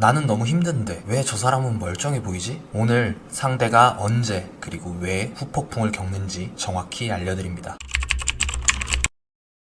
나는 너무 힘든데 왜 저 사람은 멀쩡해 보이지? 오늘 상대가 언제 그리고 왜 후폭풍을 겪는지 정확히 알려드립니다.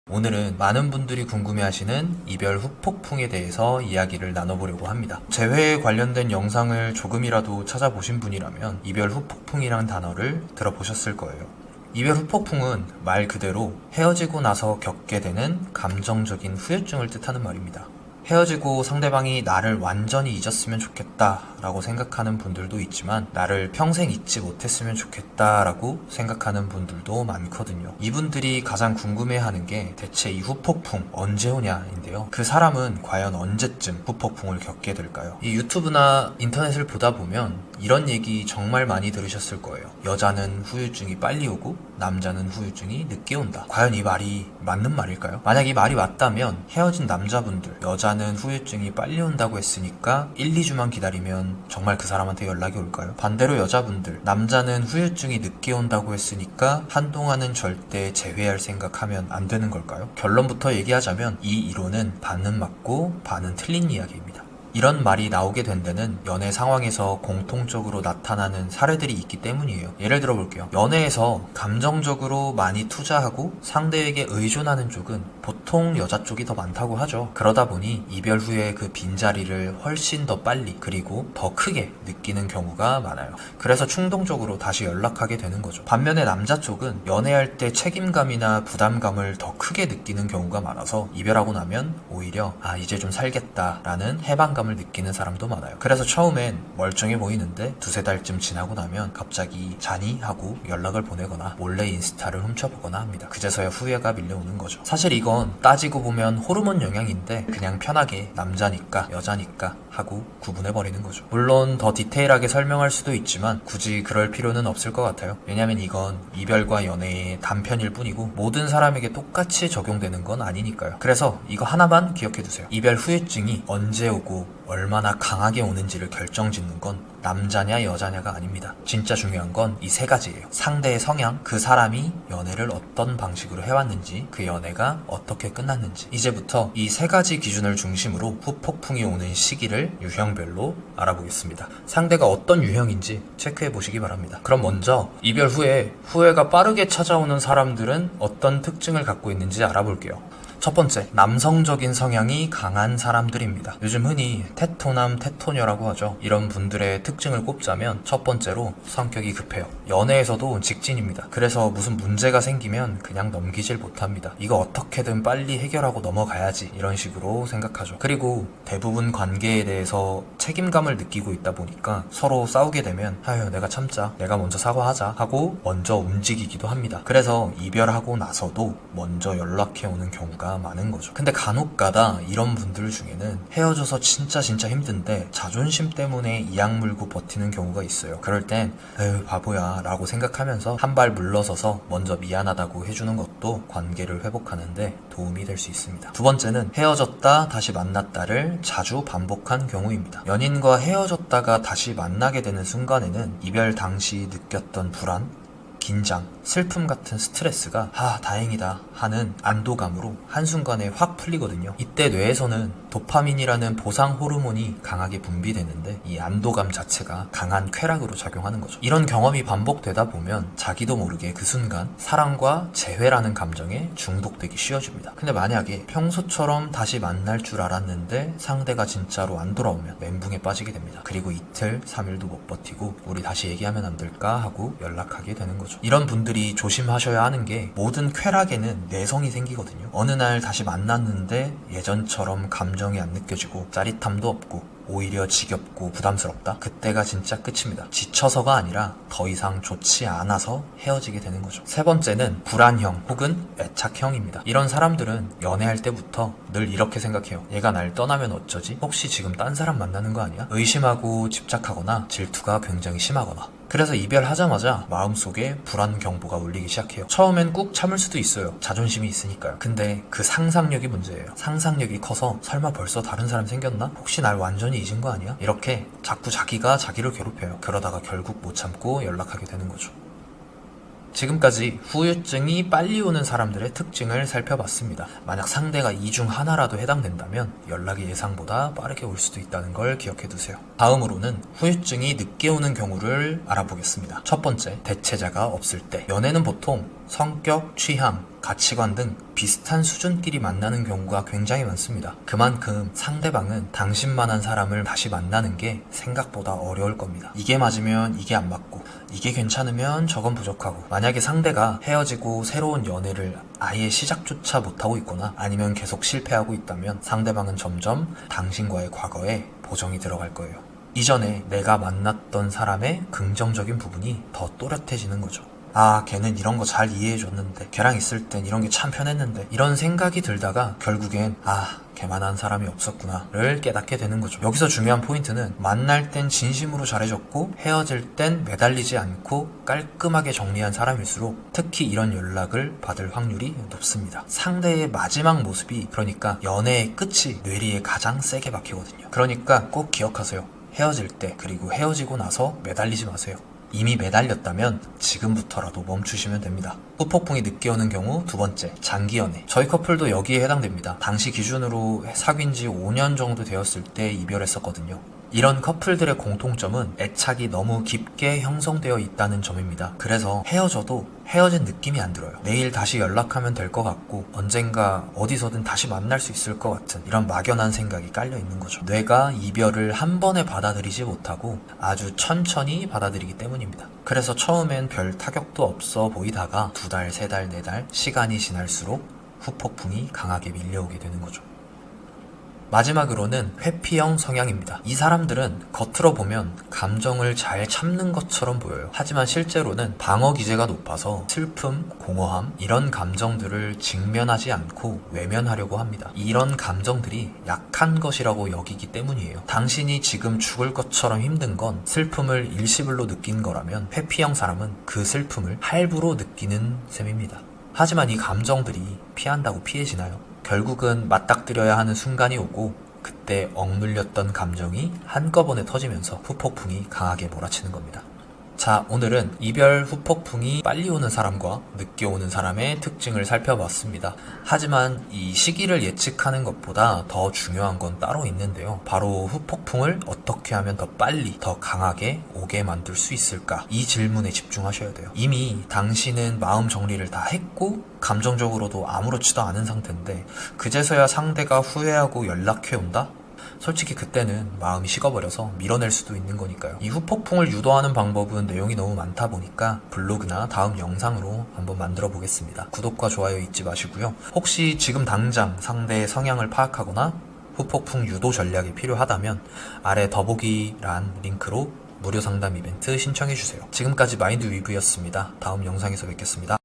오늘은 많은 분들이 궁금해하시는 이별 후폭풍에 대해서 이야기를 나눠보려고 합니다. 재회에 관련된 영상을 조금이라도 찾아보신 분이라면 이별 후폭풍이라는 단어를 들어보셨을 거예요. 이별 후폭풍은 말 그대로 헤어지고 나서 겪게 되는 감정적인 후유증을 뜻하는 말입니다. 헤어지고 상대방이 나를 완전히 잊었으면 좋겠다 라고 생각하는 분들도 있지만 나를 평생 잊지 못했으면 좋겠다 라고 생각하는 분들도 많거든요. 이분들이 가장 궁금해하는 게 대체 이 후폭풍 언제 오냐인데요. 그 사람은 과연 언제쯤 후폭풍을 겪게 될까요? 이 유튜브나 인터넷을 보다 보면 이런 얘기 정말 많이 들으셨을 거예요. 여자는 후유증이 빨리 오고 남자는 후유증이 늦게 온다. 과연 이 말이 맞는 말일까요? 만약 이 말이 맞다면 헤어진 남자분들, 여자는 후유증이 빨리 온다고 했으니까 1, 2주만 기다리면 정말 그 사람한테 연락이 올까요? 반대로 여자분들, 남자는 후유증이 늦게 온다고 했으니까 한동안은 절대 재회할 생각하면 안 되는 걸까요? 결론부터 얘기하자면 이 이론은 반은 맞고 반은 틀린 이야기입니다. 이런 말이 나오게 된 데는 연애 상황에서 공통적으로 나타나는 사례들이 있기 때문이에요. 예를 들어 볼게요. 연애에서 감정적으로 많이 투자하고 상대에게 의존하는 쪽은 보통 여자 쪽이 더 많다고 하죠. 그러다 보니 이별 후에 그 빈자리를 훨씬 더 빨리 그리고 더 크게 느끼는 경우가 많아요. 그래서 충동적으로 다시 연락하게 되는 거죠. 반면에 남자 쪽은 연애할 때 책임감이나 부담감을 더 크게 느끼는 경우가 많아서 이별하고 나면 오히려 이제 좀 살겠다라는 해방감을 느끼는 사람도 많아요. 그래서 처음엔 멀쩡해 보이는데 두세 달쯤 지나고 나면 갑자기 자니? 하고 연락을 보내거나 몰래 인스타를 훔쳐보거나 합니다. 그제서야 후회가 밀려오는 거죠. 사실 이건 따지고 보면 호르몬 영향인데 그냥 편하게 남자니까 여자니까 하고 구분해버리는 거죠. 물론 더 디테일하게 설명할 수도 있지만 굳이 그럴 필요는 없을 것 같아요. 왜냐면 이건 이별과 연애의 단편일 뿐이고 모든 사람에게 똑같이 적용되는 건 아니니까요. 그래서 이거 하나만 기억해두세요. 이별 후유증이 언제 오고 얼마나 강하게 오는지를 결정짓는 건 남자냐 여자냐가 아닙니다. 진짜 중요한 건 이 세 가지예요. 상대의 성향, 그 사람이 연애를 어떤 방식으로 해왔는지, 그 연애가 어떻게 끝났는지. 이제부터 이 세 가지 기준을 중심으로 후폭풍이 오는 시기를 유형별로 알아보겠습니다. 상대가 어떤 유형인지 체크해 보시기 바랍니다. 그럼 먼저 이별 후에 후회가 빠르게 찾아오는 사람들은 어떤 특징을 갖고 있는지 알아볼게요. 첫 번째, 남성적인 성향이 강한 사람들입니다. 요즘 흔히 테토남, 테토녀라고 하죠. 이런 분들의 특징을 꼽자면 첫 번째로 성격이 급해요. 연애에서도 직진입니다. 그래서 무슨 문제가 생기면 그냥 넘기질 못합니다. 이거 어떻게든 빨리 해결하고 넘어가야지 이런 식으로 생각하죠. 그리고 대부분 관계에 대해서 책임감을 느끼고 있다 보니까 서로 싸우게 되면 내가 참자, 내가 먼저 사과하자 하고 먼저 움직이기도 합니다. 그래서 이별하고 나서도 먼저 연락해오는 경우가 많은 거죠. 근데 간혹가다 이런 분들 중에는 헤어져서 진짜 힘든데 자존심 때문에 이악 물고 버티는 경우가 있어요. 그럴 땐 에휴 바보야 라고 생각하면서 한 발 물러서서 먼저 미안하다고 해주는 것도 관계를 회복하는데 도움이 될 수 있습니다. 두 번째는 헤어졌다 다시 만났다를 자주 반복한 경우입니다. 연인과 헤어졌다가 다시 만나게 되는 순간에는 이별 당시 느꼈던 불안, 긴장, 슬픔 같은 스트레스가 다행이다 하는 안도감으로 한순간에 확 풀리거든요. 이때 뇌에서는 도파민이라는 보상 호르몬이 강하게 분비되는데 이 안도감 자체가 강한 쾌락으로 작용하는 거죠. 이런 경험이 반복되다 보면 자기도 모르게 그 순간 사랑과 재회라는 감정에 중독되기 쉬워집니다. 근데 만약에 평소처럼 다시 만날 줄 알았는데 상대가 진짜로 안 돌아오면 멘붕에 빠지게 됩니다. 그리고 이틀, 3일도 못 버티고 우리 다시 얘기하면 안 될까 하고 연락하게 되는 거죠. 이런 분들이 조심하셔야 하는 게 모든 쾌락에는 내성이 생기거든요. 어느 날 다시 만났는데 예전처럼 감정이 안 느껴지고 짜릿함도 없고 오히려 지겹고 부담스럽다? 그때가 진짜 끝입니다. 지쳐서가 아니라 더 이상 좋지 않아서 헤어지게 되는 거죠. 세 번째는 불안형 혹은 애착형입니다. 이런 사람들은 연애할 때부터 늘 이렇게 생각해요. 얘가 날 떠나면 어쩌지? 혹시 지금 딴 사람 만나는 거 아니야? 의심하고 집착하거나 질투가 굉장히 심하거나 그래서 이별하자마자 마음속에 불안 경보가 울리기 시작해요. 처음엔 꾹 참을 수도 있어요. 자존심이 있으니까요. 근데 그 상상력이 문제예요. 상상력이 커서 설마 벌써 다른 사람 생겼나? 혹시 날 완전히 잊은 거 아니야? 이렇게 자꾸 자기가 자기를 괴롭혀요. 그러다가 결국 못 참고 연락하게 되는 거죠. 지금까지 후유증이 빨리 오는 사람들의 특징을 살펴봤습니다. 만약 상대가 이 중 하나라도 해당된다면 연락이 예상보다 빠르게 올 수도 있다는 걸 기억해두세요. 다음으로는 후유증이 늦게 오는 경우를 알아보겠습니다. 첫 번째, 대체자가 없을 때. 연애는 보통 성격, 취향, 가치관 등 비슷한 수준끼리 만나는 경우가 굉장히 많습니다. 그만큼 상대방은 당신만한 사람을 다시 만나는 게 생각보다 어려울 겁니다. 이게 맞으면 이게 안 맞고, 이게 괜찮으면 저건 부족하고, 만약에 상대가 헤어지고 새로운 연애를 아예 시작조차 못하고 있거나 아니면 계속 실패하고 있다면 상대방은 점점 당신과의 과거에 보정이 들어갈 거예요. 이전에 내가 만났던 사람의 긍정적인 부분이 더 또렷해지는 거죠. 아, 걔는 이런 거 잘 이해해줬는데, 걔랑 있을 땐 이런 게 참 편했는데, 이런 생각이 들다가 결국엔 걔만한 사람이 없었구나를 깨닫게 되는 거죠. 여기서 중요한 포인트는 만날 땐 진심으로 잘해줬고 헤어질 땐 매달리지 않고 깔끔하게 정리한 사람일수록 특히 이런 연락을 받을 확률이 높습니다. 상대의 마지막 모습이, 그러니까 연애의 끝이 뇌리에 가장 세게 박히거든요. 그러니까 꼭 기억하세요. 헤어질 때 그리고 헤어지고 나서 매달리지 마세요. 이미 매달렸다면 지금부터라도 멈추시면 됩니다. 후폭풍이 늦게 오는 경우 두 번째, 장기 연애. 저희 커플도 여기에 해당됩니다. 당시 기준으로 사귄 지 5년 정도 되었을 때 이별했었거든요. 이런 커플들의 공통점은 애착이 너무 깊게 형성되어 있다는 점입니다. 그래서 헤어져도 헤어진 느낌이 안 들어요. 내일 다시 연락하면 될 것 같고 언젠가 어디서든 다시 만날 수 있을 것 같은 이런 막연한 생각이 깔려 있는 거죠. 뇌가 이별을 한 번에 받아들이지 못하고 아주 천천히 받아들이기 때문입니다. 그래서 처음엔 별 타격도 없어 보이다가 2달, 3달, 4달 시간이 지날수록 후폭풍이 강하게 밀려오게 되는 거죠. 마지막으로는 회피형 성향입니다. 이 사람들은 겉으로 보면 감정을 잘 참는 것처럼 보여요. 하지만 실제로는 방어 기제가 높아서 슬픔, 공허함 이런 감정들을 직면하지 않고 외면하려고 합니다. 이런 감정들이 약한 것이라고 여기기 때문이에요. 당신이 지금 죽을 것처럼 힘든 건 슬픔을 일시불로 느낀 거라면 회피형 사람은 그 슬픔을 할부로 느끼는 셈입니다. 하지만 이 감정들이 피한다고 피해지나요? 결국은 맞닥뜨려야 하는 순간이 오고 그때 억눌렸던 감정이 한꺼번에 터지면서 후폭풍이 강하게 몰아치는 겁니다. 자, 오늘은 이별 후폭풍이 빨리 오는 사람과 늦게 오는 사람의 특징을 살펴봤습니다. 하지만 이 시기를 예측하는 것보다 더 중요한 건 따로 있는데요. 바로 후폭풍을 어떻게 하면 더 빨리, 더 강하게 오게 만들 수 있을까? 이 질문에 집중하셔야 돼요. 이미 당신은 마음 정리를 다 했고 감정적으로도 아무렇지도 않은 상태인데 그제서야 상대가 후회하고 연락해온다? 솔직히 그때는 마음이 식어버려서 밀어낼 수도 있는 거니까요. 이 후폭풍을 유도하는 방법은 내용이 너무 많다 보니까 블로그나 다음 영상으로 한번 만들어 보겠습니다. 구독과 좋아요 잊지 마시고요. 혹시 지금 당장 상대의 성향을 파악하거나 후폭풍 유도 전략이 필요하다면 아래 더보기란 링크로 무료 상담 이벤트 신청해주세요. 지금까지 마인드 위브였습니다. 다음 영상에서 뵙겠습니다.